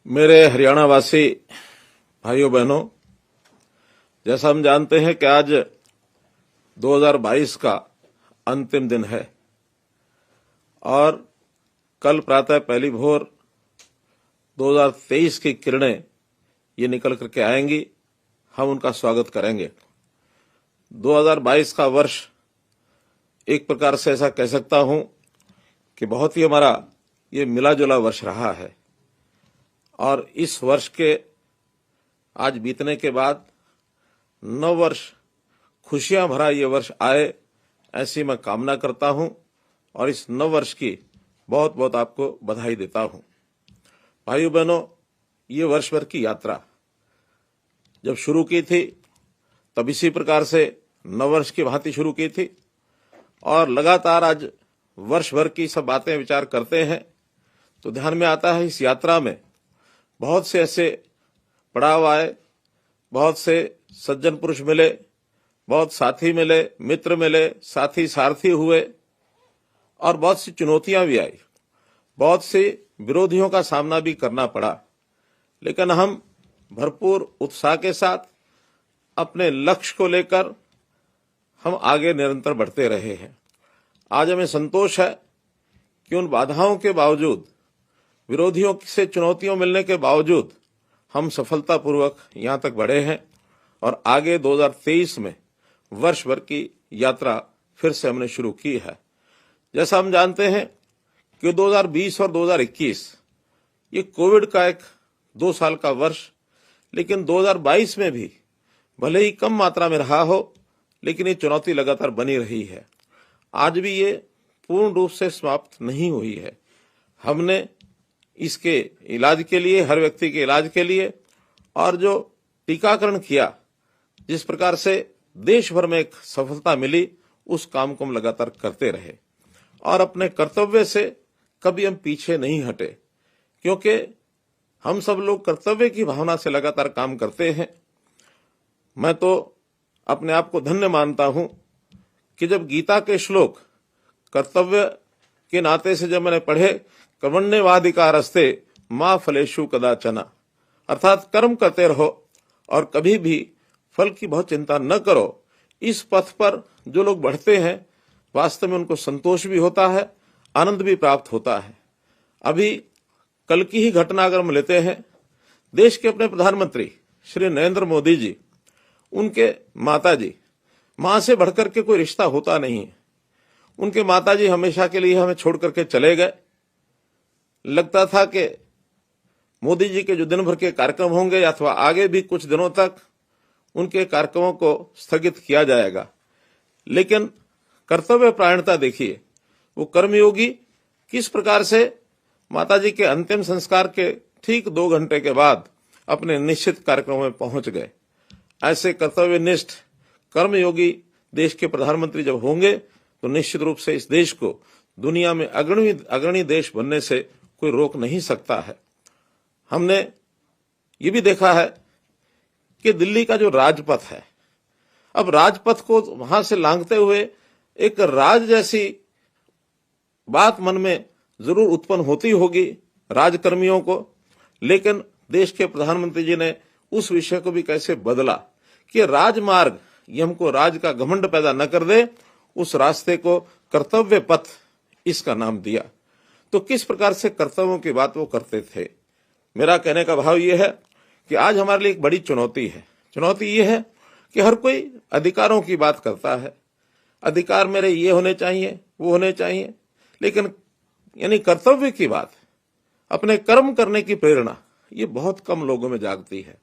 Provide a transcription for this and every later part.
मेरे हरियाणा वासी भाइयों बहनों, जैसा हम जानते हैं कि आज 2022 का अंतिम दिन है और कल प्रातः पहली भोर 2023 की किरणें ये निकल करके आएंगी। हम उनका स्वागत करेंगे। 2022 का वर्ष एक प्रकार से ऐसा कह सकता हूं कि बहुत ही हमारा ये मिला जुला वर्ष रहा है और इस वर्ष के आज बीतने के बाद नव वर्ष खुशियां भरा ये वर्ष आए, ऐसी मैं कामना करता हूं और इस नव वर्ष की बहुत बहुत आपको बधाई देता हूं। भाइयों बहनों, ये वर्ष भर की यात्रा जब शुरू की थी तब इसी प्रकार से नव वर्ष की भांति शुरू की थी और लगातार आज वर्ष भर की सब बातें विचार करते हैं तो ध्यान में आता है इस यात्रा में बहुत से ऐसे पड़ाव आए, बहुत से सज्जन पुरुष मिले, बहुत साथी मिले, मित्र मिले, साथी सारथी हुए और बहुत सी चुनौतियां भी आई, बहुत से विरोधियों का सामना भी करना पड़ा, लेकिन हम भरपूर उत्साह के साथ अपने लक्ष्य को लेकर हम आगे निरंतर बढ़ते रहे हैं। आज हमें संतोष है कि उन बाधाओं के बावजूद, विरोधियों से चुनौतियों मिलने के बावजूद हम सफलतापूर्वक यहां तक बढ़े हैं और आगे 2023 में वर्ष भर की यात्रा फिर से हमने शुरू की है। जैसा हम जानते हैं कि 2020 और 2021 ये कोविड का एक 2 साल का वर्ष, लेकिन 2022 में भी भले ही कम मात्रा में रहा हो, लेकिन ये चुनौती लगातार बनी रही है। आज भी ये पूर्ण रूप से समाप्त नहीं हुई है। हमने इसके इलाज के लिए, हर व्यक्ति के इलाज के लिए और जो टीकाकरण किया, जिस प्रकार से देश भर में एक सफलता मिली, उस काम को हम लगातार करते रहे और अपने कर्तव्य से कभी हम पीछे नहीं हटे, क्योंकि हम सब लोग कर्तव्य की भावना से लगातार काम करते हैं। मैं तो अपने आप को धन्य मानता हूं कि जब गीता के श्लोक कर्तव्य के नाते से जब मैंने पढ़े, कर्मण्येवाधिकारस्ते मा फलेषु कदाचन, अर्थात कर्म करते रहो और कभी भी फल की बहुत चिंता न करो। इस पथ पर जो लोग बढ़ते हैं वास्तव में उनको संतोष भी होता है, आनंद भी प्राप्त होता है। अभी कल की ही घटना अगर हम लेते हैं, देश के अपने प्रधानमंत्री श्री नरेंद्र मोदी जी, उनके माताजी, मां से बढ़कर के कोई रिश्ता होता नहीं है। उनके माताजी हमेशा के लिए हमें छोड़ करके चले गए। लगता था कि मोदी जी के जो दिन भर के कार्यक्रम होंगे अथवा आगे भी कुछ दिनों तक उनके कार्यक्रमों को स्थगित किया जाएगा, लेकिन कर्तव्य परायणता देखिए, वो कर्मयोगी किस प्रकार से माताजी के अंतिम संस्कार के ठीक 2 घंटे के बाद अपने निश्चित कार्यक्रमों में पहुंच गए। ऐसे कर्तव्यनिष्ठ कर्मयोगी देश के प्रधानमंत्री जब होंगे तो निश्चित रूप से इस देश को दुनिया में अग्रणी देश बनने से कोई रोक नहीं सकता है। हमने ये भी देखा है कि दिल्ली का जो राजपथ है, अब राजपथ को वहां से लांघते हुए एक राज जैसी बात मन में जरूर उत्पन्न होती होगी राजकर्मियों को, लेकिन देश के प्रधानमंत्री जी ने उस विषय को भी कैसे बदला कि राजमार्ग ये हमको राज का घमंड पैदा न कर दे, उस रास्ते को कर्तव्य पथ इसका नाम दिया। तो किस प्रकार से कर्तव्यों की बात वो करते थे। मेरा कहने का भाव ये है कि आज हमारे लिए एक बड़ी चुनौती है। चुनौती ये है कि हर कोई अधिकारों की बात करता है, अधिकार मेरे ये होने चाहिए, वो होने चाहिए, लेकिन यानी कर्तव्य की बात, अपने कर्म करने की प्रेरणा, ये बहुत कम लोगों में जागती है।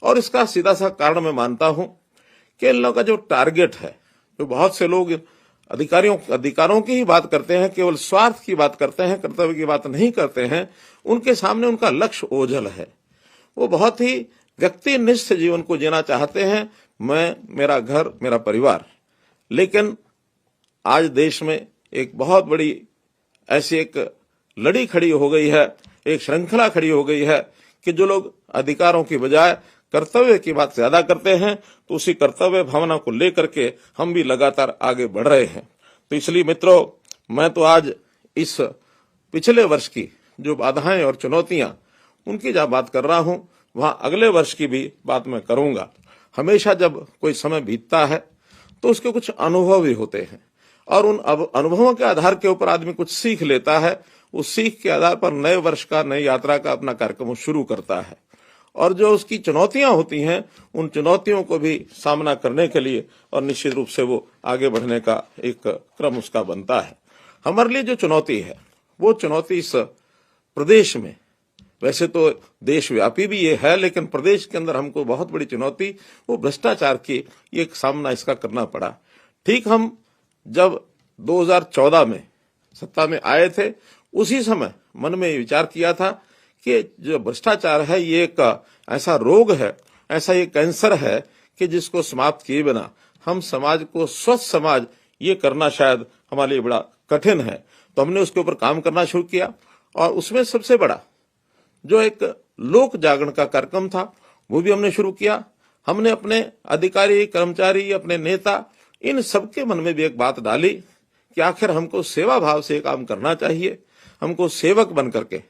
और इसका सीधा सा कारण मैं मानता हूं कि इन लोगों का जो टारगेट है, जो बहुत से लोग अधिकारों की ही बात करते हैं, केवल स्वार्थ की बात करते हैं, कर्तव्य की बात नहीं करते हैं, उनके सामने उनका लक्ष्य ओझल है। वो बहुत ही व्यक्तिनिष्ठ जीवन को जीना चाहते हैं, मैं, मेरा घर, मेरा परिवार। लेकिन आज देश में एक बहुत बड़ी ऐसी एक लड़ी खड़ी हो गई है, एक श्रृंखला खड़ी हो गई है कि जो लोग अधिकारों की बजाय कर्तव्य की बात ज्यादा करते हैं, तो उसी कर्तव्य भावना को लेकर के हम भी लगातार आगे बढ़ रहे हैं। तो इसलिए मित्रों, मैं तो आज इस पिछले वर्ष की जो बाधाएं और चुनौतियां उनकी जहां बात कर रहा हूं वहां अगले वर्ष की भी बात मैं करूंगा। हमेशा जब कोई समय बीतता है तो उसके कुछ अनुभव भी होते हैं और उन अनुभवों के आधार के ऊपर आदमी कुछ सीख लेता है। उस सीख के आधार पर नए वर्ष का, नई यात्रा का अपना कार्यक्रम शुरू करता है और जो उसकी चुनौतियां होती हैं उन चुनौतियों को भी सामना करने के लिए और निश्चित रूप से वो आगे बढ़ने का एक क्रम उसका बनता है। हमारे लिए जो चुनौती है वो चुनौती इस प्रदेश में, वैसे तो देशव्यापी भी ये है, लेकिन प्रदेश के अंदर हमको बहुत बड़ी चुनौती वो भ्रष्टाचार की ये सामना इसका करना पड़ा। ठीक हम जब 2014 में सत्ता में आए थे उसी समय मन में विचार किया था कि जो भ्रष्टाचार है ये एक ऐसा रोग है, ऐसा ये कैंसर है कि जिसको समाप्त किए बिना हम समाज को स्वस्थ समाज ये करना शायद हमारे लिए बड़ा कठिन है। तो हमने उसके ऊपर काम करना शुरू किया और उसमें सबसे बड़ा जो एक लोक जागरण का कार्यक्रम था वो भी हमने शुरू किया। हमने अपने अधिकारी, कर्मचारी, अपने नेता, इन सबके मन में भी एक बात डाली कि आखिर हमको सेवा भाव से काम करना चाहिए, हमको सेवक बन करके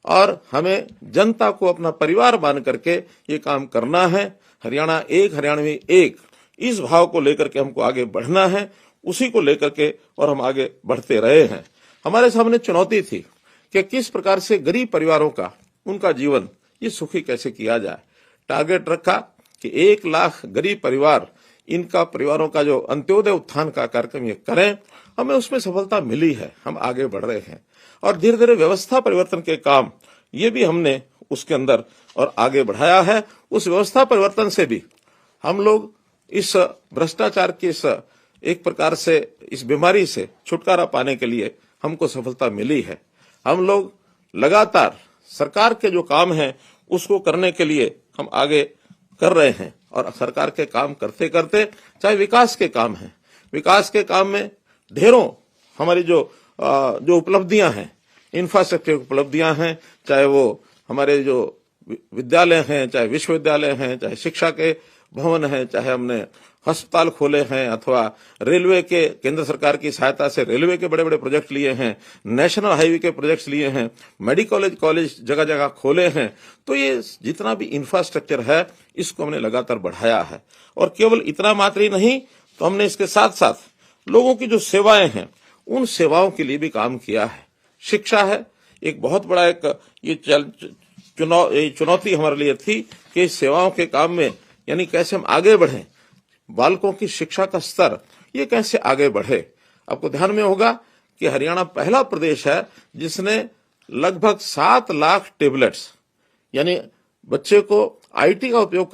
और हमें जनता को अपना परिवार मान करके ये काम करना है। हरियाणा एक, हरियाणवी एक, इस भाव को लेकर के हमको आगे बढ़ना है, उसी को लेकर के और हम आगे बढ़ते रहे हैं। हमारे सामने चुनौती थी कि किस प्रकार से गरीब परिवारों का, उनका जीवन ये सुखी कैसे किया जाए। टारगेट रखा कि 1 लाख गरीब परिवार, इनका परिवारों का जो अंत्योदय उत्थान का कार्यक्रम ये करें। हमें उसमें सफलता मिली है, हम आगे बढ़ रहे हैं और धीरे धीरे व्यवस्था परिवर्तन के काम ये भी हमने उसके अंदर और आगे बढ़ाया है। उस व्यवस्था परिवर्तन से भी हम लोग इस भ्रष्टाचार की इस एक प्रकार से इस बीमारी से छुटकारा पाने के लिए हमको सफलता मिली है। हम लोग लगातार सरकार के जो काम है उसको करने के लिए हम आगे कर रहे हैं और सरकार के काम करते करते, चाहे विकास के काम हैं, विकास के काम में ढेरों हमारी जो उपलब्धियां हैं, इंफ्रास्ट्रक्चर उपलब्धियां हैं, चाहे वो हमारे जो विद्यालय हैं, चाहे विश्वविद्यालय हैं, चाहे शिक्षा के भवन हैं, चाहे हमने अस्पताल खोले हैं अथवा रेलवे के केंद्र सरकार की सहायता से रेलवे के बड़े बड़े प्रोजेक्ट लिए हैं, नेशनल हाईवे के प्रोजेक्ट्स लिए हैं, मेडिकल कॉलेज जगह जगह खोले हैं। तो ये जितना भी इंफ्रास्ट्रक्चर है इसको हमने लगातार बढ़ाया है और केवल इतना मात्र ही नहीं, तो हमने इसके साथ साथ लोगों की जो सेवाएं हैं उन सेवाओं के लिए भी काम किया है। शिक्षा है एक बहुत बड़ा एक ये चुनौती हमारे लिए थी कि सेवाओं के काम में यानी कैसे हम आगे बढ़ें, बालकों की शिक्षा का स्तर ये कैसे आगे बढ़े। आपको ध्यान में होगा कि हरियाणा पहला प्रदेश है जिसने लगभग 7 लाख टेबलेट्स, यानी बच्चे को आईटी का उपयोग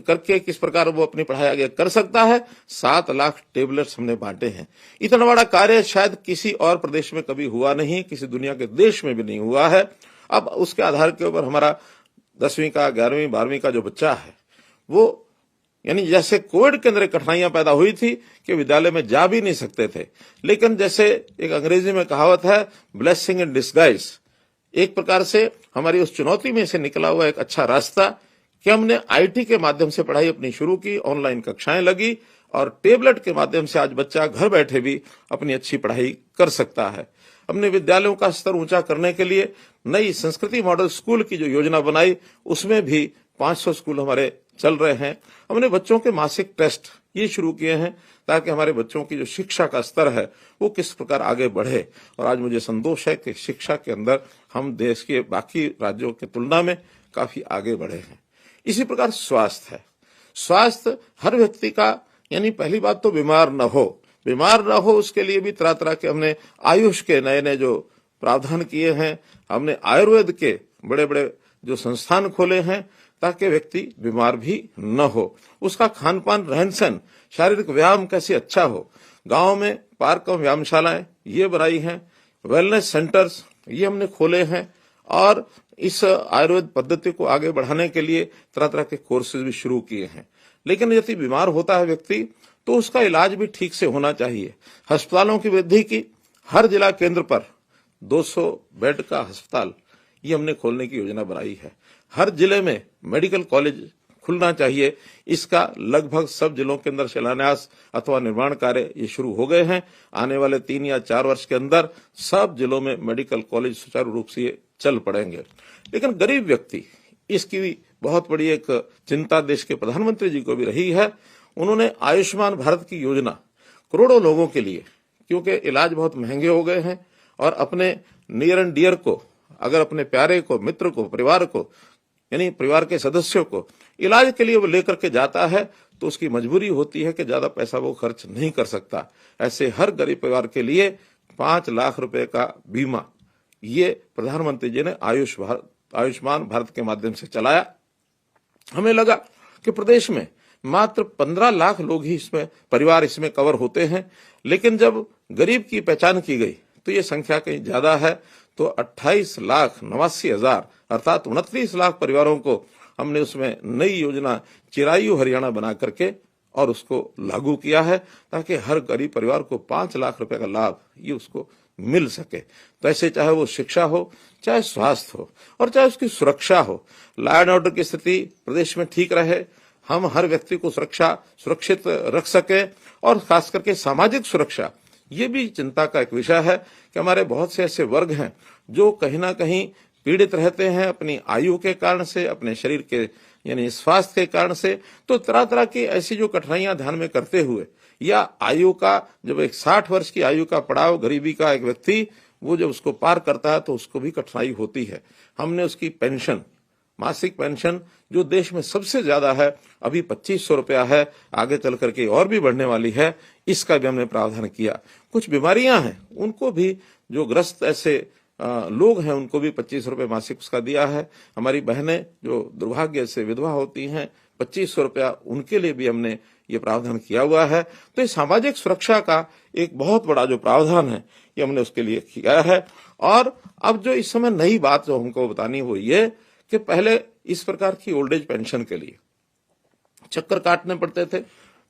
करके किस प्रकार वो अपनी पढ़ाई आगे कर सकता है, 7 लाख टेबलेट्स हमने बांटे हैं। इतना बड़ा कार्य शायद किसी और प्रदेश में कभी हुआ नहीं, किसी दुनिया के देश में भी नहीं हुआ है। अब उसके आधार के ऊपर हमारा 10वीं का, 11वीं, 12वीं का जो बच्चा है वो, यानी जैसे कोविड के अंदर कठिनाइयां पैदा हुई थी कि विद्यालय में जा भी नहीं सकते थे, लेकिन जैसे एक अंग्रेजी में कहावत है, ब्लेसिंग इन डिस्गाइज, एक प्रकार से हमारी उस चुनौती में से निकला हुआ एक अच्छा रास्ता कि हमने आईटी के माध्यम से पढ़ाई अपनी शुरू की, ऑनलाइन कक्षाएं लगी और टेबलेट के माध्यम से आज बच्चा घर बैठे भी अपनी अच्छी पढ़ाई कर सकता है। हमने विद्यालयों का स्तर ऊंचा करने के लिए नई संस्कृति मॉडल स्कूल की जो योजना बनाई, उसमें भी 500 स्कूल हमारे चल रहे हैं। हमने बच्चों के मासिक टेस्ट ये शुरू किए हैं ताकि हमारे बच्चों की जो शिक्षा का स्तर है वो किस प्रकार आगे बढ़े। और आज मुझे संतोष है कि शिक्षा के अंदर हम देश के बाकी राज्यों की तुलना में काफी आगे बढ़े हैं। इसी प्रकार स्वास्थ्य है, स्वास्थ्य हर व्यक्ति का, यानी पहली बात तो बीमार न हो उसके लिए भी तरह तरह के हमने आयुष के नए नए जो प्रावधान किए हैं, हमने आयुर्वेद के बड़े बड़े जो संस्थान खोले हैं ताकि व्यक्ति बीमार भी न हो। उसका खान पान, रहन सहन, शारीरिक व्यायाम कैसे अच्छा हो। गांव में पार्क और व्यायामशालाएं ये बनाई हैं, वेलनेस सेंटर्स ये हमने खोले हैं और इस आयुर्वेद पद्धति को आगे बढ़ाने के लिए तरह तरह के कोर्सेज भी शुरू किए हैं। लेकिन यदि बीमार होता है व्यक्ति तो उसका इलाज भी ठीक से होना चाहिए। अस्पतालों की वृद्धि की, हर जिला केंद्र पर 200 बेड का अस्पताल ये हमने खोलने की योजना बनाई है। हर जिले में मेडिकल कॉलेज खुलना चाहिए। इसका लगभग सब जिलों के अंदर शिलान्यास अथवा निर्माण कार्य ये शुरू हो गए हैं। आने वाले 3 या 4 वर्ष के अंदर सब जिलों में मेडिकल कॉलेज सुचारू रूप से चल पड़ेंगे। लेकिन गरीब व्यक्ति, इसकी भी बहुत बड़ी एक चिंता देश के प्रधानमंत्री जी को भी रही है। उन्होंने आयुष्मान भारत की योजना करोड़ों लोगों के लिए, क्योंकि इलाज बहुत महंगे हो गए हैं और अपने नियर एंड डियर को, अगर अपने प्यारे को, मित्र को, परिवार को, यानी परिवार के सदस्यों को इलाज के लिए वो लेकर के जाता है तो उसकी मजबूरी होती है कि ज्यादा पैसा वो खर्च नहीं कर सकता। ऐसे हर गरीब परिवार के लिए 5 लाख रुपए का बीमा ये प्रधानमंत्री जी ने आयुष्मान भारत के माध्यम से चलाया। हमें लगा कि प्रदेश में मात्र 15 लाख लोग ही इसमें, परिवार इसमें कवर होते हैं, लेकिन जब गरीब की पहचान की गई तो ये संख्या कहीं ज्यादा है। तो 28,89,000 अर्थात 29 लाख परिवारों को हमने उसमें नई योजना चिरायु हरियाणा बना करके और उसको लागू किया है, ताकि हर गरीब परिवार को 5 लाख रुपए का लाभ ये उसको मिल सके। तो ऐसे चाहे वो शिक्षा हो, चाहे स्वास्थ्य हो और चाहे उसकी सुरक्षा हो, लॉ एंड ऑर्डर की स्थिति प्रदेश में ठीक रहे, हम हर व्यक्ति को सुरक्षित रख सके, और खास करके सामाजिक सुरक्षा ये भी चिंता का एक विषय है कि हमारे बहुत से ऐसे वर्ग हैं जो कहीं ना कहीं पीड़ित रहते हैं अपनी आयु के कारण से, अपने शरीर के यानी स्वास्थ्य के कारण से। तो तरह तरह की ऐसी जो कठिनाइयां ध्यान में करते हुए, या आयु का जब एक 60 वर्ष की आयु का पड़ाव गरीबी का एक व्यक्ति वो जब उसको पार करता है तो उसको भी कठिनाई होती है। हमने उसकी पेंशन, मासिक पेंशन जो देश में सबसे ज्यादा है, अभी 2500 रुपया है, आगे चल करके और भी बढ़ने वाली है, इसका भी हमने प्रावधान किया। कुछ बीमारियां हैं उनको भी, जो ग्रस्त ऐसे लोग हैं उनको भी 2500 रुपये मासिक उसका दिया है। हमारी बहनें जो दुर्भाग्य से विधवा होती हैं, 2500 रुपया उनके लिए भी हमने ये प्रावधान किया हुआ है। तो ये सामाजिक सुरक्षा का एक बहुत बड़ा जो प्रावधान है ये हमने उसके लिए किया है। और अब जो इस समय नई बात जो हमको बतानी वो ये कि पहले इस प्रकार की ओल्ड एज पेंशन के लिए चक्कर काटने पड़ते थे,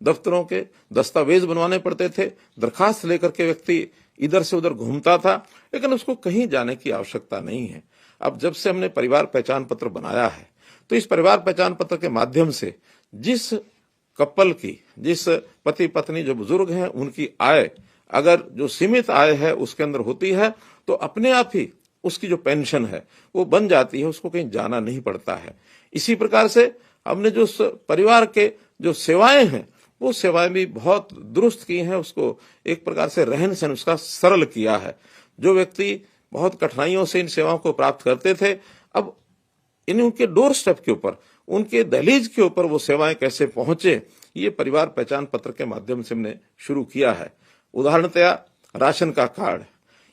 दफ्तरों के दस्तावेज बनवाने पड़ते थे, दरखास्त लेकर के व्यक्ति इधर से उधर घूमता था, लेकिन उसको कहीं जाने की आवश्यकता नहीं है। अब जब से हमने परिवार पहचान पत्र बनाया है तो इस परिवार पहचान पत्र के माध्यम से जिस कपल की, जिस पति पत्नी जो बुजुर्ग हैं, उनकी आय अगर जो सीमित आय है उसके अंदर होती है तो अपने आप ही उसकी जो पेंशन है वो बन जाती है, उसको कहीं जाना नहीं पड़ता है। इसी प्रकार से हमने जो परिवार के जो सेवाएं हैं वो सेवाएं भी बहुत दुरुस्त की हैं, उसको एक प्रकार से रहन सहन उसका सरल किया है। जो व्यक्ति बहुत कठिनाइयों से इन सेवाओं को प्राप्त करते थे, अब इन उनके डोर स्टेप के ऊपर, उनके दहलीज के ऊपर वो सेवाएं कैसे पहुंचे, ये परिवार पहचान पत्र के माध्यम से हमने शुरू किया है। उदाहरणतया राशन का कार्ड,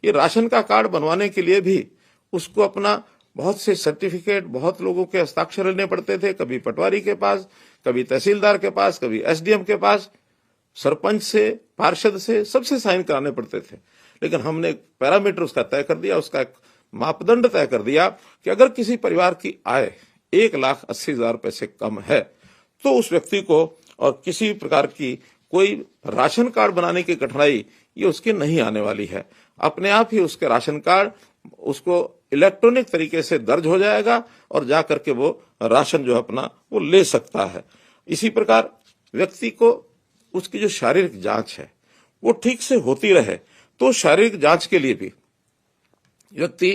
ये राशन का कार्ड बनवाने के लिए भी उसको अपना बहुत से सर्टिफिकेट बहुत लोगों के हस्ताक्षर लेने पड़ते थे, कभी पटवारी के पास, कभी तहसीलदार के पास, कभी एसडीएम के पास, सरपंच से, पार्षद से, सबसे साइन कराने पड़ते थे। लेकिन हमने एक पैरामीटर उसका तय कर दिया, उसका एक मापदंड तय कर दिया कि अगर किसी परिवार की आय 1,80,000 रुपए से कम है तो उस व्यक्ति को और किसी प्रकार की कोई राशन कार्ड बनाने की कठिनाई ये उसकी नहीं आने वाली है। अपने आप ही उसके राशन कार्ड उसको इलेक्ट्रॉनिक तरीके से दर्ज हो जाएगा और जा करके वो राशन जो है अपना वो ले सकता है। इसी प्रकार व्यक्ति को उसकी जो शारीरिक जांच है वो ठीक से होती रहे, तो शारीरिक जांच के लिए भी व्यक्ति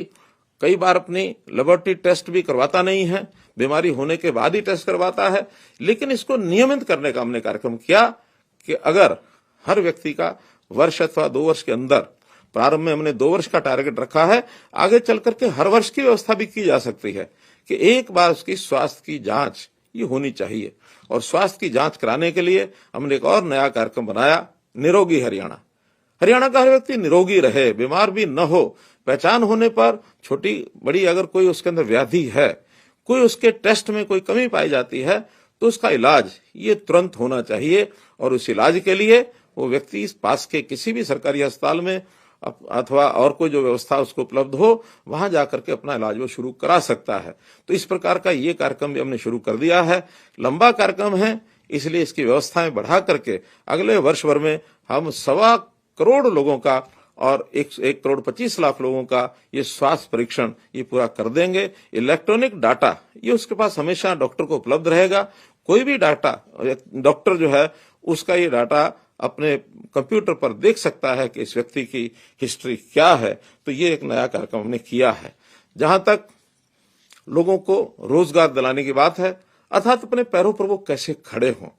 कई बार अपनी लेबोरेटरी टेस्ट भी करवाता नहीं है, बीमारी होने के बाद ही टेस्ट करवाता है। लेकिन इसको नियमित करने का हमने कार्यक्रम किया कि अगर हर व्यक्ति का वर्ष अथवा 2 वर्ष के अंदर, प्रारंभ में हमने 2 वर्ष का टारगेट रखा है, आगे चल करके हर वर्ष की व्यवस्था भी की जा सकती है कि एक बार उसकी स्वास्थ्य की जांच ये होनी चाहिए। और स्वास्थ्य की जांच कराने के लिए हमने एक और नया कार्यक्रम बनाया, निरोगी हरियाणा। हरियाणा का हर व्यक्ति निरोगी रहे, बीमार भी न हो। पहचान होने पर छोटी बड़ी अगर कोई उसके अंदर व्याधि है, कोई उसके टेस्ट में कोई कमी पाई जाती है तो उसका इलाज ये तुरंत होना चाहिए। और उस इलाज के लिए वो व्यक्ति पास के किसी भी सरकारी अस्पताल में अथवा और कोई जो व्यवस्था उसको उपलब्ध हो, वहां जाकर के अपना इलाज वो शुरू करा सकता है। तो इस प्रकार का ये कार्यक्रम भी हमने शुरू कर दिया है। लंबा कार्यक्रम है, इसलिए इसकी व्यवस्थाएं बढ़ा करके अगले वर्ष भर में हम 1.25 करोड़ लोगों का और 1,25,00,000 लोगों का ये स्वास्थ्य परीक्षण ये पूरा कर देंगे। इलेक्ट्रॉनिक डाटा ये उसके पास हमेशा डॉक्टर को उपलब्ध रहेगा। कोई भी डाटा डॉक्टर जो है उसका ये डाटा अपने कंप्यूटर पर देख सकता है कि इस व्यक्ति की हिस्ट्री क्या है। तो ये एक नया कार्यक्रम हमने किया है। जहां तक लोगों को रोजगार दिलाने की बात है, अर्थात अपने पैरों पर वो कैसे खड़े हों,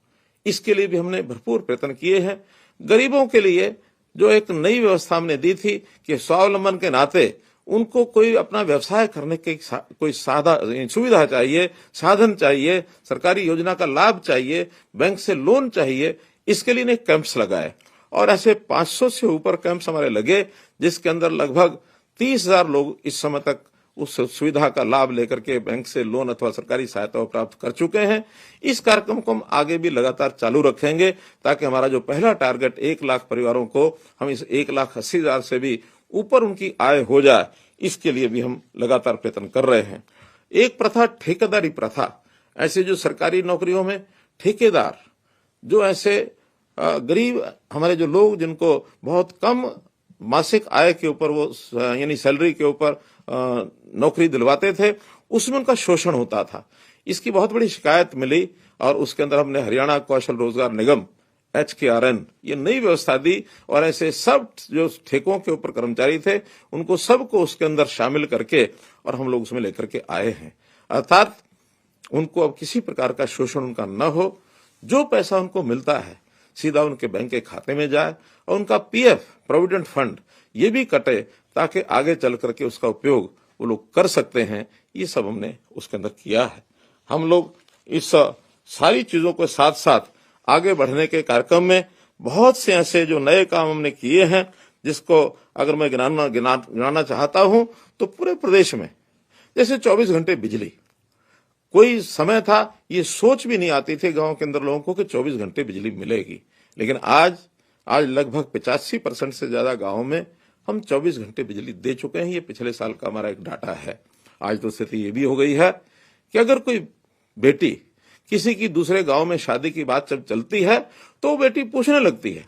इसके लिए भी हमने भरपूर प्रयत्न किए हैं। गरीबों के लिए जो एक नई व्यवस्था हमने दी थी कि स्वावलंबन के नाते उनको कोई अपना व्यवसाय करने की कोई सुविधा चाहिए, साधन चाहिए, सरकारी योजना का लाभ चाहिए, बैंक से लोन चाहिए, इसके लिए कैंप्स लगाए और ऐसे 500 से ऊपर कैंप्स हमारे लगे, जिसके अंदर लगभग 30,000 लोग इस समय तक उस सुविधा का लाभ लेकर के बैंक से लोन अथवा सरकारी सहायता प्राप्त कर चुके हैं। इस कार्यक्रम को हम आगे भी लगातार चालू रखेंगे ताकि हमारा जो पहला टारगेट 1 लाख परिवारों को हम इस 1,80,000 से भी ऊपर उनकी आय हो जाए, इसके लिए भी हम लगातार प्रयत्न कर रहे हैं। एक प्रथा ठेकेदारी प्रथा, ऐसे जो सरकारी नौकरियों में ठेकेदार, जो ऐसे गरीब हमारे जो लोग जिनको बहुत कम मासिक आय के ऊपर वो यानी सैलरी के ऊपर नौकरी दिलवाते थे, उसमें उनका शोषण होता था। इसकी बहुत बड़ी शिकायत मिली और उसके अंदर हमने हरियाणा कौशल रोजगार निगम HKRN ये नई व्यवस्था दी और ऐसे सब जो ठेकों के ऊपर कर्मचारी थे उनको सबको उसके अंदर शामिल करके और हम लोग उसमें लेकर के आए हैं, अर्थात उनको अब किसी प्रकार का शोषण उनका न हो। जो पैसा उनको मिलता है सीधा उनके बैंक के खाते में जाए और उनका PF प्रोविडेंट फंड ये भी कटे ताकि आगे चल करके उसका उपयोग वो लोग कर सकते हैं। ये सब हमने उसके अंदर किया है। हम लोग इस सारी चीजों के साथ साथ आगे बढ़ने के कार्यक्रम में बहुत से ऐसे जो नए काम हमने किए हैं, जिसको अगर मैं गिनाना चाहता हूं तो पूरे प्रदेश में जैसे 24 घंटे बिजली, कोई समय था ये सोच भी नहीं आती थी गांव के अंदर लोगों को कि 24 घंटे बिजली मिलेगी, लेकिन आज लगभग 85% से ज्यादा गांवों में हम 24 घंटे बिजली दे चुके हैं। ये पिछले साल का हमारा एक डाटा है। आज तो स्थिति ये भी हो गई है कि अगर कोई बेटी किसी की दूसरे गांव में शादी की बात जब चलती है तो बेटी पूछने लगती है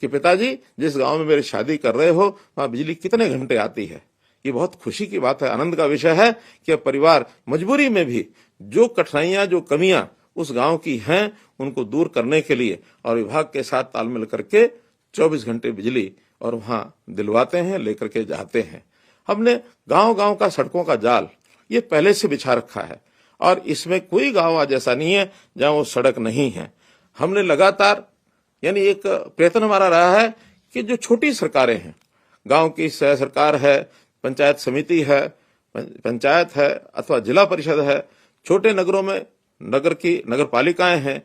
कि पिताजी जिस गांव में मेरी शादी कर रहे हो वहां बिजली कितने घंटे आती है। ये बहुत खुशी की बात है, आनंद का विषय है कि अब परिवार मजबूरी में भी जो कठिनाइयां जो कमियां उस गांव की हैं उनको दूर करने के लिए और विभाग के साथ तालमेल करके 24 घंटे बिजली और वहां दिलवाते हैं, लेकर के जाते हैं। हमने गांव-गांव का सड़कों का जाल ये पहले से बिछा रखा है और इसमें कोई गांव आज ऐसा नहीं है जहां वो सड़क नहीं है। हमने लगातार यानी एक प्रयत्न हमारा रहा है कि जो छोटी सरकारें हैं, गांव की सह सरकार है, पंचायत समिति है, पंचायत है अथवा जिला परिषद है, छोटे नगरों में नगर पालिकाएं हैं,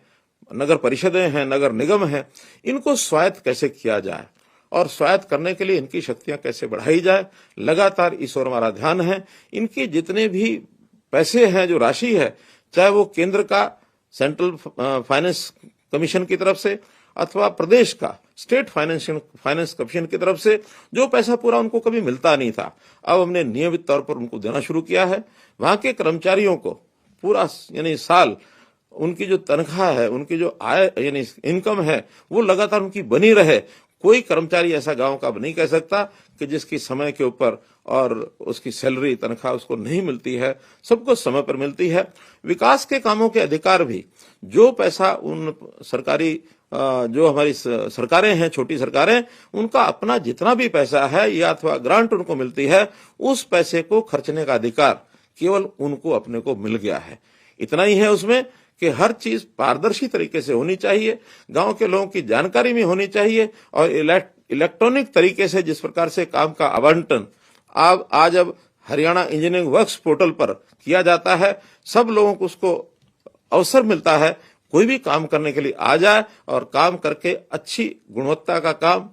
नगर परिषदें हैं, नगर निगम हैं, इनको स्वायत्त कैसे किया जाए और स्वायत्त करने के लिए इनकी शक्तियां कैसे बढ़ाई जाए, लगातार इस ओर हमारा ध्यान है। इनके जितने भी पैसे हैं, जो राशि है, चाहे वो केंद्र का सेंट्रल फाइनेंस कमीशन की तरफ से अथवा प्रदेश का स्टेट फाइनेंस कमीशन की तरफ से, जो पैसा पूरा उनको कभी मिलता नहीं था, अब हमने नियमित तौर पर उनको देना शुरू किया है। वहां के कर्मचारियों को पूरा यानी साल उनकी जो तनख्वाह है, उनकी जो आय यानी इनकम है, वो लगातार उनकी बनी रहे। कोई कर्मचारी ऐसा गांव का नहीं कह सकता कि जिसकी समय के ऊपर और उसकी सैलरी तनख्वाह उसको नहीं मिलती है, सबको समय पर मिलती है। विकास के कामों के अधिकार भी, जो पैसा उन सरकारी जो हमारी सरकारें हैं, छोटी सरकारें, उनका अपना जितना भी पैसा है या अथवा ग्रांट उनको मिलती है, उस पैसे को खर्चने का अधिकार केवल उनको अपने को मिल गया है। इतना ही है उसमें कि हर चीज पारदर्शी तरीके से होनी चाहिए, गांव के लोगों की जानकारी में होनी चाहिए और इलेक्ट्रॉनिक तरीके से जिस प्रकार से काम का आवंटन आज अब हरियाणा इंजीनियरिंग वर्क्स पोर्टल पर किया जाता है, सब लोगों को उसको अवसर मिलता है, कोई भी काम करने के लिए आ जाए और काम करके अच्छी गुणवत्ता का काम,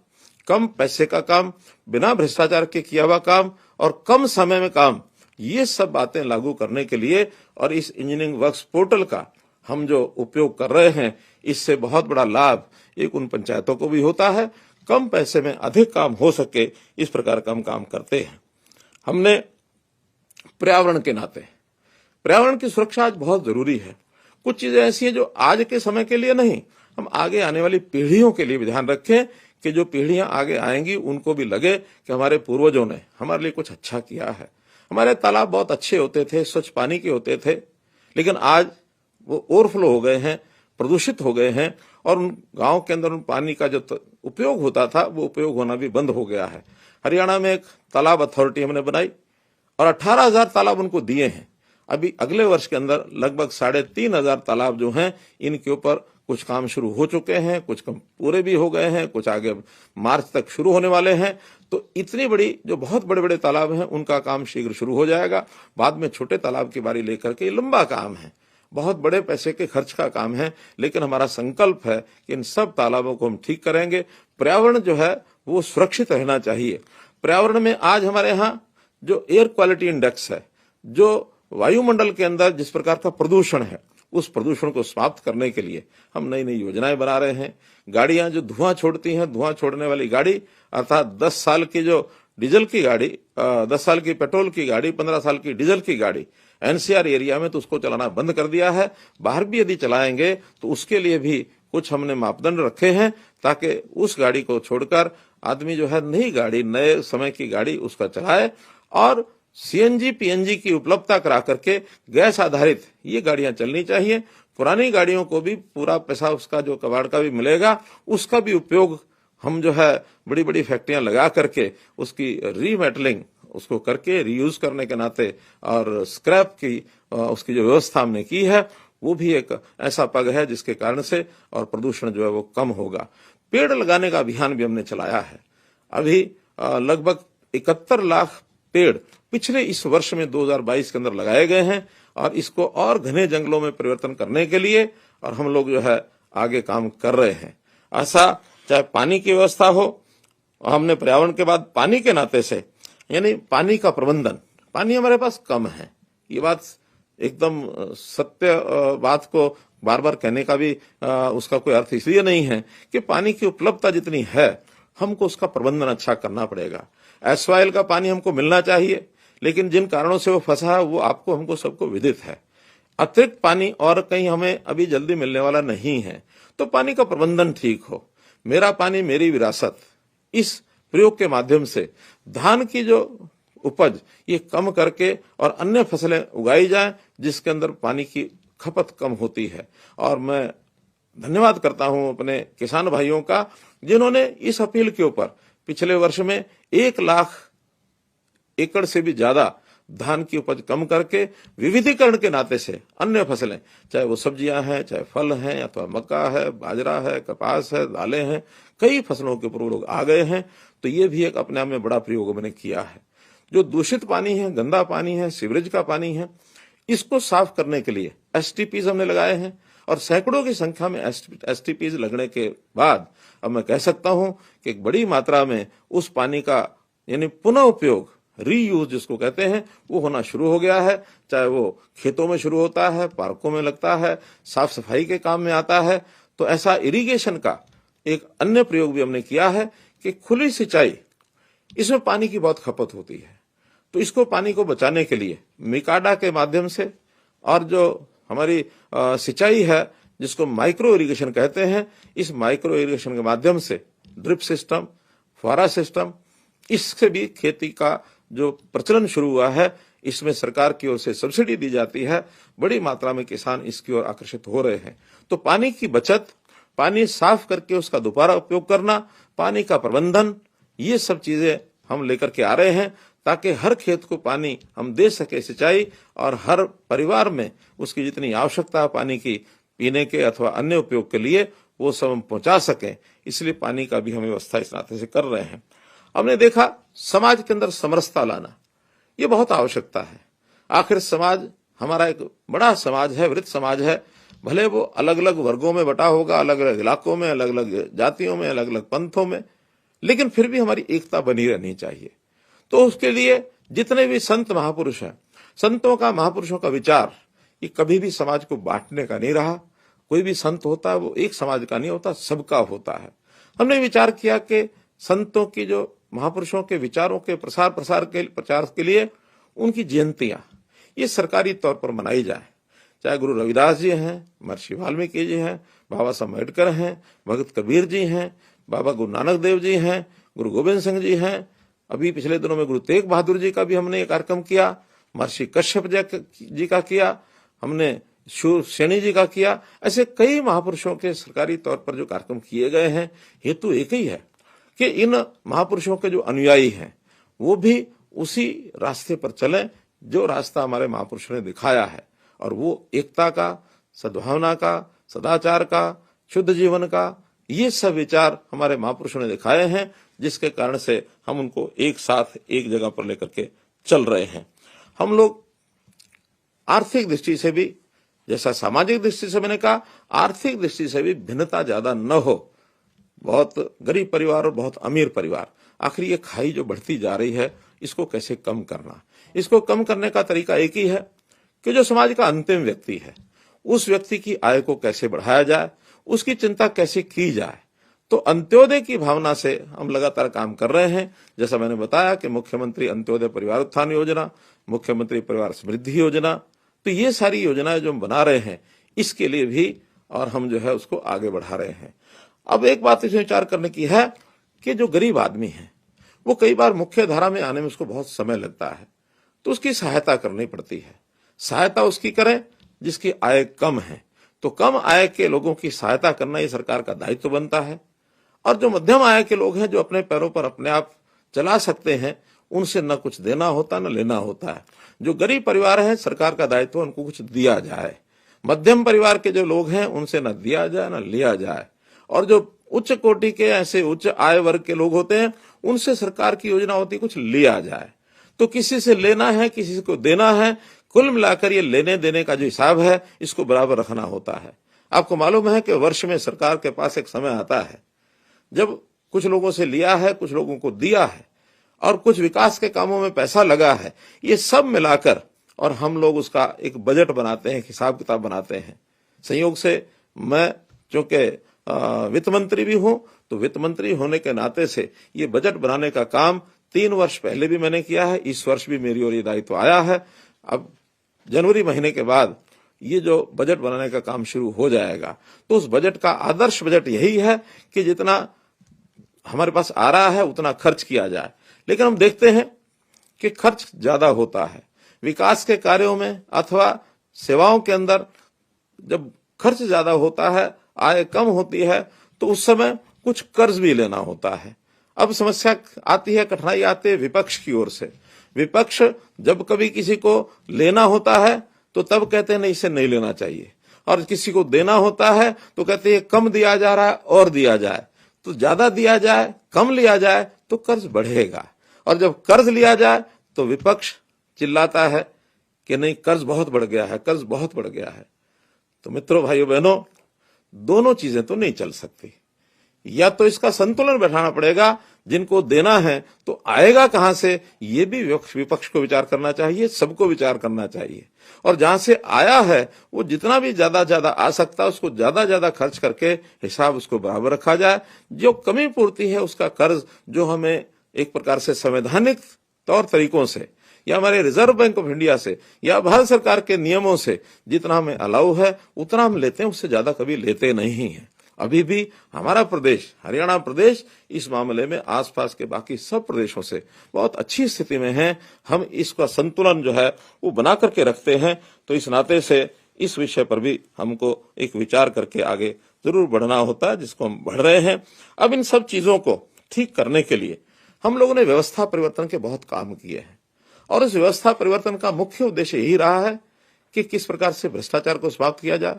कम पैसे का काम, बिना भ्रष्टाचार के किया हुआ काम और कम समय में काम, ये सब बातें लागू करने के लिए और इस इंजीनियरिंग वर्क्स पोर्टल का हम जो उपयोग कर रहे हैं, इससे बहुत बड़ा लाभ एक उन पंचायतों को भी होता है, कम पैसे में अधिक काम हो सके, इस प्रकार का हम काम करते हैं। हमने पर्यावरण के नाते, पर्यावरण की सुरक्षा आज बहुत जरूरी है। कुछ चीजें ऐसी हैं जो आज के समय के लिए नहीं, हम आगे आने वाली पीढ़ियों के लिए भी ध्यान रखें कि जो पीढ़ियां आगे आएंगी उनको भी लगे कि हमारे पूर्वजों ने हमारे लिए कुछ अच्छा किया है। हमारे तालाब बहुत अच्छे होते थे, स्वच्छ पानी के होते थे, लेकिन आज वो ओवरफ्लो हो गए हैं, प्रदूषित हो गए हैं और उन गांव के अंदर उन पानी का जो उपयोग होता था वो उपयोग होना भी बंद हो गया है। हरियाणा में एक तालाब अथॉरिटी हमने बनाई और 18,000 तालाब उनको दिए हैं। अभी अगले वर्ष के अंदर लगभग 3,500 तालाब जो हैं इनके ऊपर कुछ काम शुरू हो चुके हैं, कुछ काम पूरे भी हो गए हैं, कुछ आगे मार्च तक शुरू होने वाले हैं। तो इतनी बड़ी जो बहुत बड़े बड़े तालाब हैं उनका काम शीघ्र शुरू हो जाएगा। बाद में छोटे तालाब की बारी लेकर के लंबा काम है, बहुत बड़े पैसे के खर्च का काम है, लेकिन हमारा संकल्प है कि इन सब तालाबों को हम ठीक करेंगे। पर्यावरण जो है वो सुरक्षित रहना चाहिए। पर्यावरण में आज हमारे यहाँ जो एयर क्वालिटी इंडेक्स है, जो वायुमंडल के अंदर जिस प्रकार का प्रदूषण है, उस प्रदूषण को समाप्त करने के लिए हम नई नई योजनाएं बना रहे हैं। गाड़ियां जो धुआं छोड़ती हैं, धुआं छोड़ने वाली गाड़ी अर्थात 10 साल की जो डीजल की गाड़ी, 10 साल की पेट्रोल की गाड़ी, 15 साल की डीजल की गाड़ी एनसीआर एरिया में तो उसको चलाना बंद कर दिया है। बाहर भी यदि चलाएंगे तो उसके लिए भी कुछ हमने मापदंड रखे हैं ताकि उस गाड़ी को छोड़कर आदमी जो है नई गाड़ी, नए समय की गाड़ी उसका चलाए। और सीएनजी पीएनजी की उपलब्धता करा करके गैस आधारित ये गाड़ियां चलनी चाहिए। पुरानी गाड़ियों को भी पूरा पैसा उसका जो कबाड़ का भी मिलेगा, उसका भी उपयोग हम जो है बड़ी बड़ी फैक्ट्रियां लगा करके उसकी रीमेटलिंग उसको करके रीयूज करने के नाते और स्क्रैप की उसकी जो व्यवस्था हमने की है वो भी एक ऐसा पग है जिसके कारण से और प्रदूषण जो है वो कम होगा। पेड़ लगाने का अभियान भी हमने चलाया है। अभी लगभग 71 लाख पेड़ पिछले इस वर्ष में 2022 के अंदर लगाए गए हैं और इसको और घने जंगलों में परिवर्तन करने के लिए और हम लोग जो है आगे काम कर रहे हैं। ऐसा चाहे पानी की व्यवस्था हो, हमने पर्यावरण के बाद पानी के नाते से यानी पानी का प्रबंधन, पानी हमारे पास कम है, ये बात एकदम सत्य बात को बार बार कहने का भी उसका कोई अर्थ इसलिए नहीं है कि पानी की उपलब्धता जितनी है हमको उसका प्रबंधन अच्छा करना पड़ेगा। एसवाइल का पानी हमको मिलना चाहिए, लेकिन जिन कारणों से वो फंसा है वो आपको हमको सबको विदित है। अतिरिक्त पानी और कहीं हमें अभी जल्दी मिलने वाला नहीं है, तो पानी का प्रबंधन ठीक हो। मेरा पानी मेरी विरासत, इस प्रयोग के माध्यम से धान की जो उपज ये कम करके और अन्य फसलें उगाई जाए जिसके अंदर पानी की खपत कम होती है। और मैं धन्यवाद करता हूं अपने किसान भाइयों का जिन्होंने इस अपील के ऊपर पिछले वर्ष में 1 लाख एकड़ से भी ज्यादा धान की उपज कम करके विविधीकरण के नाते से अन्य फसलें, चाहे वो सब्जियां हैं, चाहे फल हैं, अथवा मक्का है, बाजरा है, कपास है, दालें हैं, कई फसलों के ऊपर लोग आ गए हैं। तो ये भी एक अपने आप में बड़ा प्रयोग मैंने किया है। जो दूषित पानी है, गंदा पानी है, सीवरेज का पानी है, इसको साफ करने के लिए एसटीपीज हमने लगाए हैं और सैकड़ों की संख्या में एसटीपीज लगने के बाद अब मैं कह सकता हूं कि एक बड़ी मात्रा में उस पानी का यानी पुनः उपयोग, रीयूज जिसको कहते हैं, वो होना शुरू हो गया है। चाहे वो खेतों में शुरू होता है, पार्कों में लगता है, साफ सफाई के काम में आता है। तो ऐसा इरिगेशन का एक अन्य प्रयोग भी हमने किया है कि खुली सिंचाई, इसमें पानी की बहुत खपत होती है, तो इसको पानी को बचाने के लिए मिकाडा के माध्यम से और जो हमारी सिंचाई है जिसको माइक्रो इरिगेशन कहते हैं, इस माइक्रो इरिगेशन के माध्यम से ड्रिप सिस्टम, फुहारा सिस्टम, इससे भी खेती का जो प्रचलन शुरू हुआ है, इसमें सरकार की ओर से सब्सिडी दी जाती है। बड़ी मात्रा में किसान इसकी ओर आकर्षित हो रहे हैं। तो पानी की बचत, पानी साफ करके उसका दोबारा उपयोग करना, पानी का प्रबंधन, ये सब चीजें हम लेकर के आ रहे हैं ताकि हर खेत को पानी हम दे सके सिंचाई, और हर परिवार में उसकी जितनी आवश्यकता है पानी की पीने के अथवा अन्य उपयोग के लिए वो सब हम पहुंचा सकें। इसलिए पानी का भी हम व्यवस्था इस नाते से कर रहे हैं। हमने देखा समाज के अंदर समरसता लाना, ये बहुत आवश्यकता है। आखिर समाज हमारा एक बड़ा समाज है, वृत्त समाज है, भले वो अलग अलग वर्गों में बटा होगा, अलग अलग इलाकों में, अलग अलग जातियों में, अलग अलग पंथों में, लेकिन फिर भी हमारी एकता बनी रहनी चाहिए। तो उसके लिए जितने भी संत महापुरुष हैं, संतों का, महापुरुषों का विचार ये कभी भी समाज को बांटने का नहीं रहा। कोई भी संत होता है वो एक समाज का नहीं होता, सबका होता है। हमने विचार किया कि संतों की जो महापुरुषों के विचारों के प्रचार के लिए उनकी जयंतियां ये सरकारी तौर पर मनाई जाए। चाहे गुरु रविदास जी हैं, महर्षि वाल्मीकि जी हैं, बाबा साहब अम्बेडकर हैं, भगत कबीर जी हैं, बाबा गुरु नानक देव जी हैं, गुरु गोविंद सिंह जी हैं, अभी पिछले दिनों में गुरु तेग बहादुर जी का भी हमने एक कार्यक्रम किया, महर्षि कश्यप जी का किया, हमने शूरसेनी जी का किया। ऐसे कई महापुरुषों के सरकारी तौर पर जो कार्यक्रम किए गए हैं, हेतु एक ही है कि इन महापुरुषों के जो अनुयायी हैं वो भी उसी रास्ते पर चलें जो रास्ता हमारे महापुरुषों ने दिखाया है, और वो एकता का, सद्भावना का, सदाचार का, शुद्ध जीवन का, ये सब विचार हमारे महापुरुषों ने दिखाए हैं, जिसके कारण से हम उनको एक साथ एक जगह पर लेकर के चल रहे हैं। हम लोग आर्थिक दृष्टि से भी, जैसा सामाजिक दृष्टि से मैंने कहा, आर्थिक दृष्टि से भी भिन्नता ज्यादा न हो। बहुत गरीब परिवार और बहुत अमीर परिवार, आखिर ये खाई जो बढ़ती जा रही है, इसको कैसे कम करना। इसको कम करने का तरीका एक ही है कि जो समाज का अंतिम व्यक्ति है, उस व्यक्ति की आय को कैसे बढ़ाया जाए, उसकी चिंता कैसे की जाए। तो अंत्योदय की भावना से हम लगातार काम कर रहे हैं। जैसा मैंने बताया कि मुख्यमंत्री अंत्योदय परिवार उत्थान योजना, मुख्यमंत्री परिवार समृद्धि योजना, तो ये सारी योजनाएं जो हम बना रहे हैं, इसके लिए भी और हम जो है उसको आगे बढ़ा रहे हैं। अब एक बात इसमें विचार करने की है कि जो गरीब आदमी है, वो कई बार मुख्य धारा में आने में उसको बहुत समय लगता है, तो उसकी सहायता करनी पड़ती है। सहायता उसकी करें जिसकी आय कम है, तो कम आय के लोगों की सहायता करना ये सरकार का दायित्व बनता है। और जो मध्यम आय के लोग हैं, जो अपने पैरों पर अपने आप चला सकते हैं, उनसे न कुछ देना होता न लेना होता है। जो गरीब परिवार है, सरकार का दायित्व उनको कुछ दिया जाए। मध्यम परिवार के जो लोग हैं, उनसे न दिया जाए न लिया जाए। और जो उच्च कोटि के, ऐसे उच्च आय वर्ग के लोग होते हैं, उनसे सरकार की योजना होती है कुछ लिया जाए। तो किसी से लेना है, किसी को देना है, कुल मिलाकर ये लेने देने का जो हिसाब है, इसको बराबर रखना होता है। आपको मालूम है कि वर्ष में सरकार के पास एक समय आता है जब कुछ लोगों से लिया है, कुछ लोगों को दिया है, और कुछ विकास के कामों में पैसा लगा है। ये सब मिलाकर और हम लोग उसका एक बजट बनाते हैं, हिसाब किताब बनाते हैं। संयोग से मैं चूंकि वित्त मंत्री भी हूं, तो वित्त मंत्री होने के नाते से ये बजट बनाने का काम 3 वर्ष पहले भी मैंने किया है। इस वर्ष भी मेरी ओर ये दायित्व आया है। अब जनवरी महीने के बाद ये जो बजट बनाने का काम शुरू हो जाएगा, तो उस बजट का आदर्श बजट यही है कि जितना हमारे पास आ रहा है उतना खर्च किया जाए। लेकिन हम देखते हैं कि खर्च ज्यादा होता है विकास के कार्यों में अथवा सेवाओं के अंदर। जब खर्च ज्यादा होता है, आय कम होती है, तो उस समय कुछ कर्ज भी लेना होता है। अब समस्या आती है, कठिनाई आती है विपक्ष की ओर से। विपक्ष जब कभी किसी को लेना होता है तो तब कहते हैं नहीं, इसे नहीं लेना चाहिए, और किसी को देना होता है तो कहते हैं कम दिया जा रहा है और दिया जाए। तो ज्यादा दिया जाए, कम लिया जाए तो कर्ज बढ़ेगा, और जब कर्ज लिया जाए तो विपक्ष चिल्लाता है कि नहीं, कर्ज बहुत बढ़ गया है, कर्ज बहुत बढ़ गया है। तो मित्रों, भाइयों बहनों, दोनों चीजें तो नहीं चल सकती। या तो इसका संतुलन बैठाना पड़ेगा, जिनको देना है तो आएगा कहां से, ये भी विपक्ष को विचार करना चाहिए, सबको विचार करना चाहिए। और जहां से आया है वो जितना भी ज्यादा आ सकता है, उसको ज्यादा खर्च करके हिसाब उसको बराबर रखा जाए। जो कमी पूर्ति है उसका कर्ज, जो हमें एक प्रकार से संवैधानिक तौर तरीकों से या हमारे रिजर्व बैंक ऑफ इंडिया से या भारत सरकार के नियमों से जितना हमें अलाउ है उतना हम लेते हैं, उससे ज्यादा कभी लेते नहीं है। अभी भी हमारा प्रदेश, हरियाणा प्रदेश, इस मामले में आसपास के बाकी सब प्रदेशों से बहुत अच्छी स्थिति में है। हम इसका संतुलन जो है वो बना करके रखते हैं। तो इस नाते से इस विषय पर भी हमको एक विचार करके आगे जरूर बढ़ना होता है, जिसको हम बढ़ रहे हैं। अब इन सब चीजों को ठीक करने के लिए हम लोगों ने व्यवस्था परिवर्तन के बहुत काम किए हैं, और इस व्यवस्था परिवर्तन का मुख्य उद्देश्य यही रहा है कि किस प्रकार से भ्रष्टाचार को समाप्त किया जाए,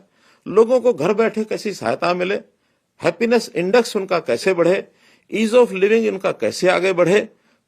लोगों को घर बैठे कैसी सहायता मिले, हैप्पीनेस इंडेक्स उनका कैसे बढ़े, ईज ऑफ लिविंग इनका कैसे आगे बढ़े।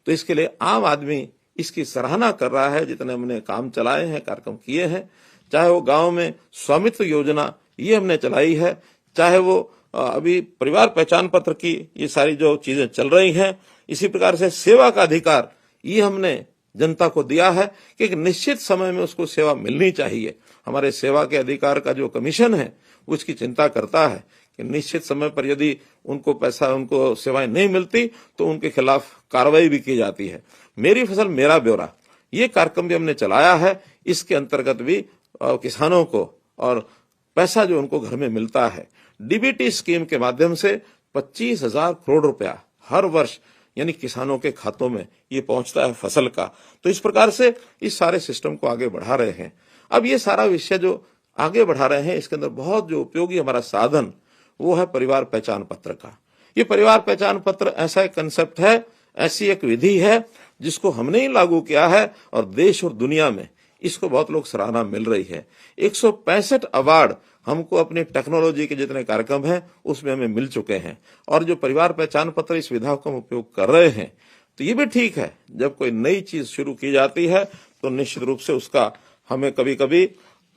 तो इसके लिए आम आदमी इसकी सराहना कर रहा है। जितने हमने काम चलाए हैं, कार्यक्रम किए हैं, चाहे वो गांव में स्वामित्व योजना ये हमने चलाई है, चाहे वो अभी परिवार पहचान पत्र की ये सारी जो चीजें चल रही हैं, इसी प्रकार से सेवा का अधिकार ये हमने जनता को दिया है कि एक निश्चित समय में उसको सेवा मिलनी चाहिए। हमारे सेवा के अधिकार का जो कमीशन है वो इसकी चिंता करता है कि निश्चित समय पर यदि उनको पैसा, उनको सेवाएं नहीं मिलती तो उनके खिलाफ कार्रवाई भी की जाती है। मेरी फसल मेरा ब्यौरा ये कार्यक्रम भी हमने चलाया है। इसके अंतर्गत भी किसानों को और पैसा जो उनको घर में मिलता है, डीबीटी स्कीम के माध्यम से 25,000 करोड़ रुपया हर वर्ष यानी किसानों के खातों में ये पहुंचता है फसल का। तो इस प्रकार से इस सारे सिस्टम को आगे बढ़ा रहे हैं। अब ये सारा विषय जो आगे बढ़ा रहे हैं, इसके अंदर बहुत जो उपयोगी हमारा साधन वो है परिवार पहचान पत्र का। ये परिवार पहचान पत्र ऐसा एक कंसेप्ट है, ऐसी एक विधि है जिसको हमने ही लागू किया है और देश और दुनिया में इसको बहुत लोग सराहना मिल रही है। 165 अवार्ड हमको अपनी टेक्नोलॉजी के जितने कार्यक्रम हैं उसमें हमें मिल चुके हैं, और जो परिवार पहचान पत्र इस विधा को हम उपयोग कर रहे हैं, तो ये भी ठीक है। जब कोई नई चीज शुरू की जाती है तो निश्चित रूप से उसका हमें कभी कभी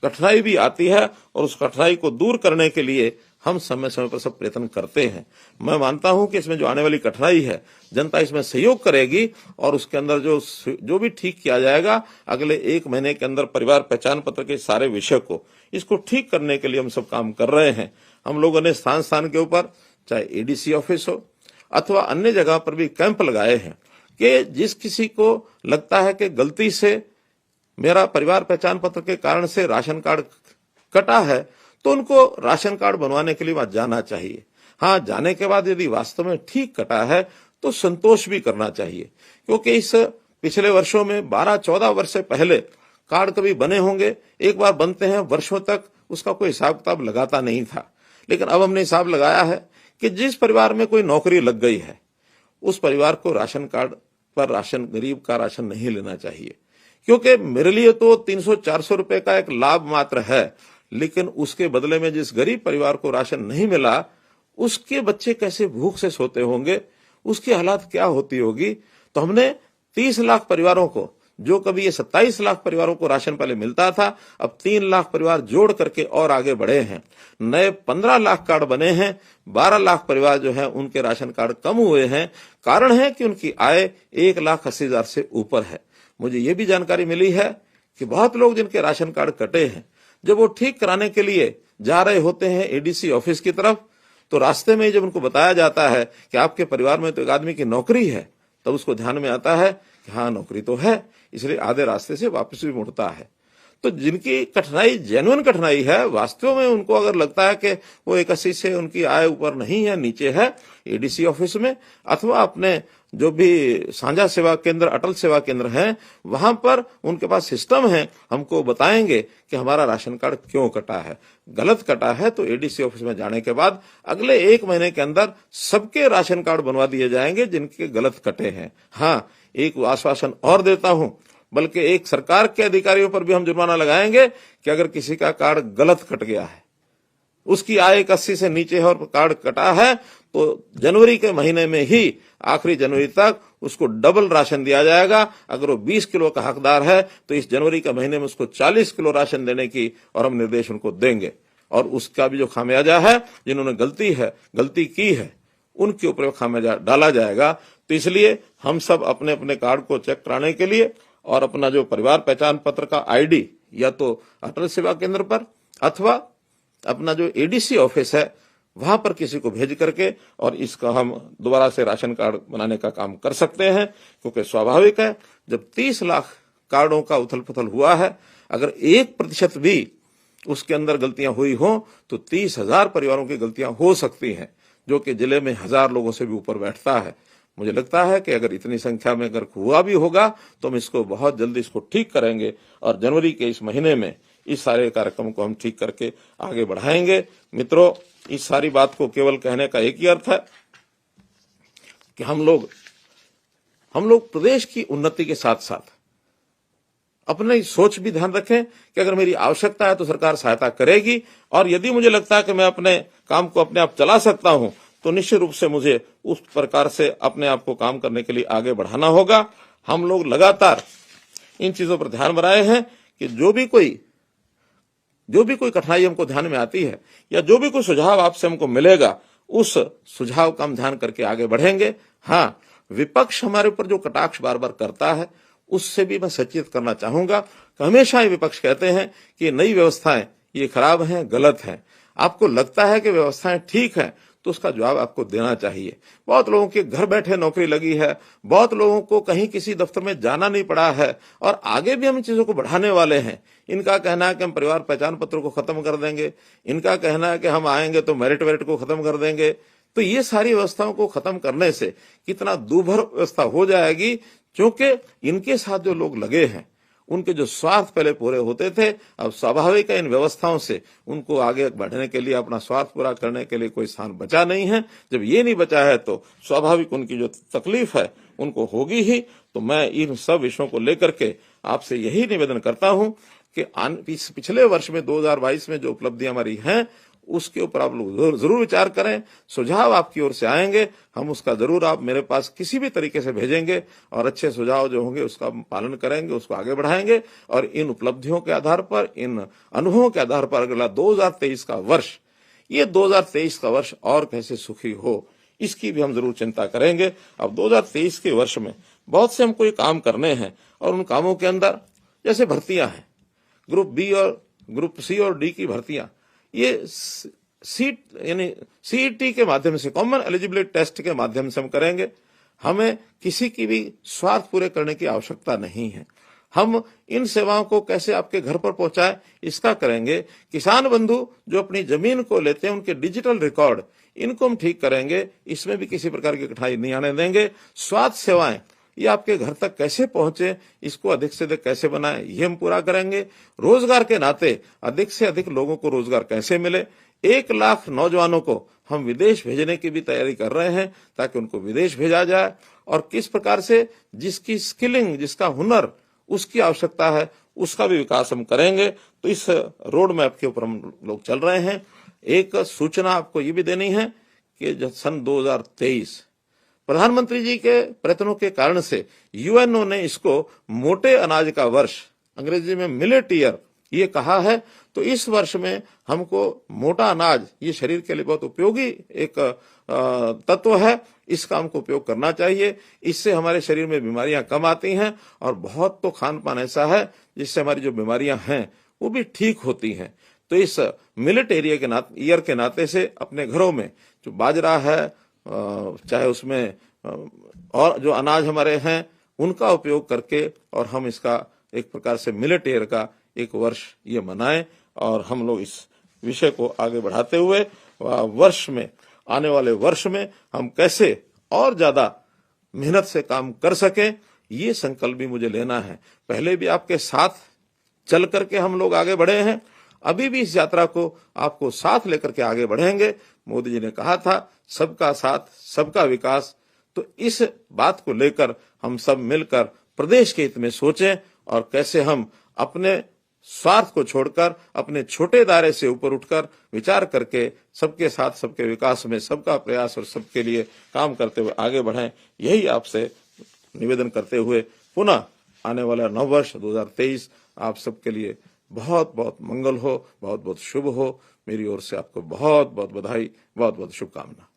कठिनाई भी आती है, और उस कठिनाई को दूर करने के लिए हम समय समय पर सब प्रयत्न करते हैं। मैं मानता हूं कि इसमें जो आने वाली कठिनाई है जनता इसमें सहयोग करेगी, और उसके अंदर जो भी ठीक किया जाएगा अगले 1 महीने के अंदर परिवार पहचान पत्र के सारे विषय को इसको ठीक करने के लिए हम सब काम कर रहे हैं। हम लोगों ने स्थान स्थान के ऊपर चाहे एडीसी ऑफिस हो अथवा अन्य जगह पर भी कैंप लगाए हैं कि जिस किसी को लगता है कि गलती से मेरा परिवार पहचान पत्र के कारण से राशन कार्ड कटा है तो उनको राशन कार्ड बनवाने के लिए वहां जाना चाहिए। हाँ, जाने के बाद यदि वास्तव में ठीक कटा है तो संतोष भी करना चाहिए, क्योंकि इस पिछले वर्षों में 12-14 वर्ष से पहले कार्ड कभी बने होंगे, एक बार बनते हैं वर्षों तक उसका कोई हिसाब किताब लगाता नहीं था। लेकिन अब हमने हिसाब लगाया है कि जिस परिवार में कोई नौकरी लग गई है उस परिवार को राशन कार्ड पर राशन, गरीब का राशन नहीं लेना चाहिए, क्योंकि मेरे लिए तो 300-400 रुपए का एक लाभ मात्र है, लेकिन उसके बदले में जिस गरीब परिवार को राशन नहीं मिला उसके बच्चे कैसे भूख से सोते होंगे, उसकी हालात क्या होती होगी। तो हमने 30 लाख परिवारों को, जो कभी ये 27 लाख परिवारों को राशन पहले मिलता था, अब 3 लाख परिवार जोड़ करके और आगे बढ़े हैं। नए 15 लाख कार्ड बने हैं, 12 लाख परिवार जो है उनके राशन कार्ड कम हुए हैं। कारण है कि उनकी आय 1,80,000 से ऊपर है। मुझे ये भी जानकारी मिली है कि बहुत लोग जिनके राशन कार्ड कटे हैं, जब वो ठीक कराने के लिए जा रहे होते हैं एडीसी ऑफिस की तरफ, तो रास्ते में जब उनको बताया जाता है कि आपके परिवार में तो एक आदमी की नौकरी है, तब उसको ध्यान में आता है कि हाँ नौकरी तो है, इसलिए आधे रास्ते से वापस भी मुड़ता है। तो जिनकी कठिनाई जेन्युइन कठिनाई है, वास्तव में उनको अगर लगता है कि वो 81 से उनकी आय ऊपर नहीं है, नीचे है, एडीसी ऑफिस में अथवा अपने जो भी साझा सेवा केंद्र, अटल सेवा केंद्र हैं, वहां पर उनके पास सिस्टम है, हमको बताएंगे कि हमारा राशन कार्ड क्यों कटा है। गलत कटा है तो एडीसी ऑफिस में जाने के बाद अगले 1 महीने के अंदर सबके राशन कार्ड बनवा दिए जाएंगे जिनके गलत कटे हैं। हाँ, एक आश्वासन और देता हूं, बल्कि एक सरकार के अधिकारियों पर भी हम जुर्माना लगाएंगे कि अगर किसी का कार्ड गलत कट गया है, उसकी आय 80 से नीचे है और कार्ड कटा है, तो जनवरी के महीने में ही आखिरी जनवरी तक उसको डबल राशन दिया जाएगा। अगर वो 20 किलो का हकदार है तो इस जनवरी के महीने में उसको 40 किलो राशन देने की और हम निर्देश उनको देंगे, और उसका भी जो खामियाजा है, जिन्होंने गलती की है उनके ऊपर खामियाजा डाला जाएगा। तो इसलिए हम सब अपने अपने कार्ड को चेक कराने के लिए और अपना जो परिवार पहचान पत्र का आईडी या तो अटल सेवा केंद्र पर अथवा अपना जो एडीसी ऑफिस है वहां पर किसी को भेज करके और इसका हम दोबारा से राशन कार्ड बनाने का काम कर सकते हैं। क्योंकि स्वाभाविक है, जब 30 लाख कार्डों का उथल पुथल हुआ है, अगर 1% भी उसके अंदर गलतियां हुई हो तो 30,000 परिवारों की गलतियां हो सकती हैं, जो कि जिले में 1000 लोगों से भी ऊपर बैठता है। मुझे लगता है कि अगर इतनी संख्या में अगर हुआ भी होगा तो हम इसको बहुत जल्दी इसको ठीक करेंगे, और जनवरी के इस महीने में इस सारे कार्यक्रम को हम ठीक करके आगे बढ़ाएंगे। मित्रों, इस सारी बात को केवल कहने का एक ही अर्थ है कि हम लोग प्रदेश की उन्नति के साथ साथ अपनी सोच भी ध्यान रखें कि अगर मेरी आवश्यकता है तो सरकार सहायता करेगी, और यदि मुझे लगता है कि मैं अपने काम को अपने आप चला सकता हूं तो निश्चित रूप से मुझे उस प्रकार से अपने आप को काम करने के लिए आगे बढ़ाना होगा। हम लोग लगातार इन चीजों पर ध्यान बनाए हैं कि जो भी कोई कठिनाई हमको ध्यान में आती है या जो भी कोई सुझाव आपसे हमको मिलेगा, उस सुझाव का हम ध्यान करके आगे बढ़ेंगे। हाँ, विपक्ष हमारे ऊपर जो कटाक्ष बार बार करता है उससे भी मैं सचेत करना चाहूंगा कि हमेशा ये विपक्ष कहते हैं कि नई व्यवस्थाएं ये खराब हैं, गलत हैं। आपको लगता है कि व्यवस्थाएं ठीक हैं तो उसका जवाब आपको देना चाहिए। बहुत लोगों के घर बैठे नौकरी लगी है, बहुत लोगों को कहीं किसी दफ्तर में जाना नहीं पड़ा है, और आगे भी हम इन चीजों को बढ़ाने वाले हैं। इनका कहना है कि हम परिवार पहचान पत्र को खत्म कर देंगे, इनका कहना है कि हम आएंगे तो मेरिट वेरिट को खत्म कर देंगे। तो ये सारी व्यवस्थाओं को खत्म करने से कितना दूभर व्यवस्था हो जाएगी, क्योंकि इनके साथ जो लोग लगे हैं उनके जो स्वार्थ पहले पूरे होते थे, अब स्वाभाविक है इन व्यवस्थाओं से उनको आगे बढ़ने के लिए, अपना स्वार्थ पूरा करने के लिए कोई स्थान बचा नहीं है। जब ये नहीं बचा है तो स्वाभाविक उनकी जो तकलीफ है उनको होगी ही। तो मैं इन सब विषयों को लेकर के आपसे यही निवेदन करता हूं कि पिछले वर्ष में 2022 में जो उपलब्धियां हमारी हैं उसके ऊपर आप लोग जरूर विचार करें। सुझाव आपकी ओर से आएंगे, हम उसका जरूर आप मेरे पास किसी भी तरीके से भेजेंगे और अच्छे सुझाव जो होंगे उसका पालन करेंगे, उसको आगे बढ़ाएंगे और इन उपलब्धियों के आधार पर, इन अनुभवों के आधार पर अगला 2023 का वर्ष, ये 2023 का वर्ष और कैसे सुखी हो इसकी भी हम जरूर चिंता करेंगे। अब 2023 के वर्ष में बहुत से हमको ये काम करने हैं और उन कामों के अंदर जैसे भर्तियां हैं, ग्रुप बी और ग्रुप सी और डी की भर्तियां, ये सीट यानी सीईटी के माध्यम से, कॉमन एलिजिबिलिटी टेस्ट के माध्यम से हम करेंगे। हमें किसी की भी स्वार्थ पूरे करने की आवश्यकता नहीं है। हम इन सेवाओं को कैसे आपके घर पर पहुंचाए इसका करेंगे। किसान बंधु जो अपनी जमीन को लेते हैं उनके डिजिटल रिकॉर्ड, इनको हम ठीक करेंगे, इसमें भी किसी प्रकार की कठिनाई नहीं आने देंगे। स्वास्थ्य सेवाएं ये आपके घर तक कैसे पहुंचे, इसको अधिक से अधिक कैसे बनाएं, ये हम पूरा करेंगे। रोजगार के नाते अधिक से अधिक लोगों को रोजगार कैसे मिले, 1 लाख नौजवानों को हम विदेश भेजने की भी तैयारी कर रहे हैं ताकि उनको विदेश भेजा जाए। और किस प्रकार से जिसकी स्किलिंग, जिसका हुनर उसकी आवश्यकता है, उसका भी विकास हम करेंगे। तो इस रोड मैप के ऊपर हम लोग चल रहे हैं। एक सूचना आपको ये भी देनी है कि सन 2023 प्रधानमंत्री जी के प्रयत्नों के कारण से यूएनओ ने इसको मोटे अनाज का वर्ष, अंग्रेजी में मिलेट ईयर, ये कहा है। तो इस वर्ष में हमको मोटा अनाज, ये शरीर के लिए बहुत उपयोगी एक तत्व है, इसका हमको उपयोग करना चाहिए। इससे हमारे शरीर में बीमारियां कम आती हैं और बहुत तो खान पान ऐसा है जिससे हमारी जो बीमारियां हैं वो भी ठीक होती हैं। तो इस मिलेट एरिया के नाते, ईयर के नाते से अपने घरों में जो बाजरा है, चाहे उसमें और जो अनाज हमारे हैं उनका उपयोग करके और हम इसका एक प्रकार से मिलेट ईयर का एक वर्ष ये मनाएं और हम लोग इस विषय को आगे बढ़ाते हुए वर्ष में, आने वाले वर्ष में हम कैसे और ज्यादा मेहनत से काम कर सकें, ये संकल्प भी मुझे लेना है। पहले भी आपके साथ चल करके हम लोग आगे बढ़े हैं, अभी भी इस यात्रा को आपको साथ लेकर के आगे बढ़ेंगे। मोदी जी ने कहा था सबका साथ सबका विकास, तो इस बात को लेकर हम सब मिलकर प्रदेश के हित में सोचें और कैसे हम अपने स्वार्थ को छोड़कर अपने छोटे दायरे से ऊपर उठकर विचार करके सबके साथ सबके विकास में सबका प्रयास और सबके लिए काम करते हुए आगे बढ़ें। यही आपसे निवेदन करते हुए पुनः आने वाला नववर्ष 2023 आप सबके लिए बहुत बहुत मंगल हो, बहुत बहुत शुभ हो। मेरी ओर से आपको बहुत बहुत बधाई, बहुत बहुत शुभकामना।